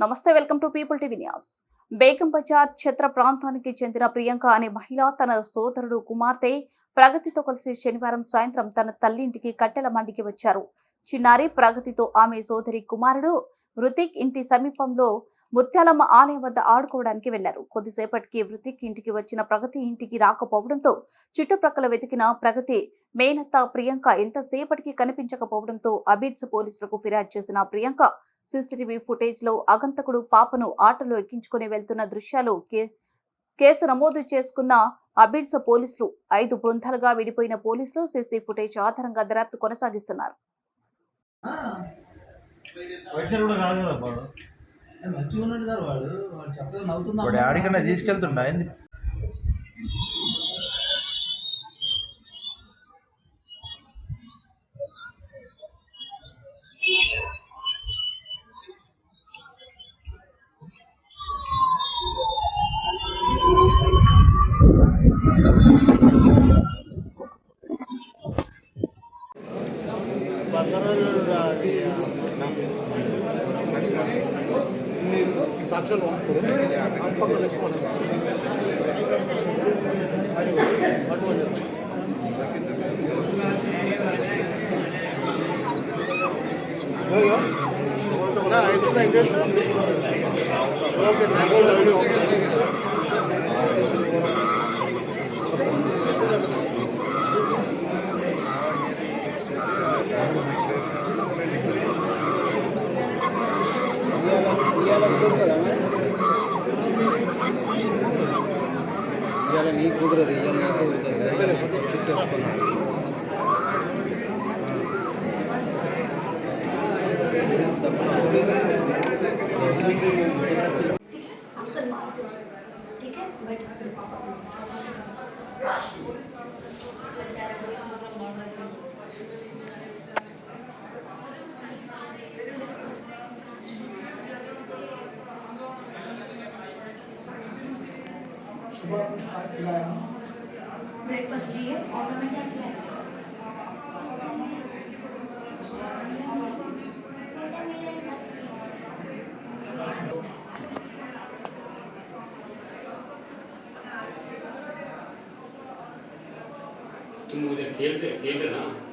నమస్తే, welcome to people TV news. Begum Bazar Chatra ప్రాంతానికి చెందిన ప్రియాంక అనే మహిళ తన సోదరుడు కుమార్తె ప్రగతితో కలిసి శనివారం సాయంత్రం తన తల్లింటికి కట్టెల మండికి వచ్చారు. చిన్నారి ప్రగతితో ఆమె సోదరి కుమారుడు వృతిక్ ఇంటి సమీపంలో ముత్యాలమ్మ ఆలయం వద్ద ఆడుకోవడానికి వెళ్లారు. కొద్దిసేపటికి వృతిక్ ఇంటికి వచ్చిన ప్రగతి ఇంటికి రాకపోవడంతో చుట్టుప్రక్కల వెతికిన ప్రగతి మేనత్త ప్రియాంక ఎంతసేపటికి కనిపించకపోవడంతో అబిడ్స్ పోలీసులకు ఫిర్యాదు చేసిన ప్రియాంక సీసీటీవీ ఫుటేజ్ లో అగంతకుడు పాపను ఆటోలో ఎక్కించుకుని వెళ్తున్న దృశ్యాలు కేసు నమోదు చేసుకున్న అబిడ్స్ పోలీసులు 5 బృందాలుగా విడిపోయిన పోలీసులు సీసీ ఫుటేజ్ ఆధారంగా దర్యాప్తు కొనసాగిస్తున్నారు. తీసుకెళ్తుండ సాక్ష్యాలు పంపుతారు నెక్స్ట్ మనం ఇవాళ నీకు కుదరదు, ఇవాళ చుట్టూ వేసుకున్నాను. सुबह कुछ खिलाया, ब्रेकफास्ट लिए ऑटो में क्या खिलाया? तुम मुझे खेलते ना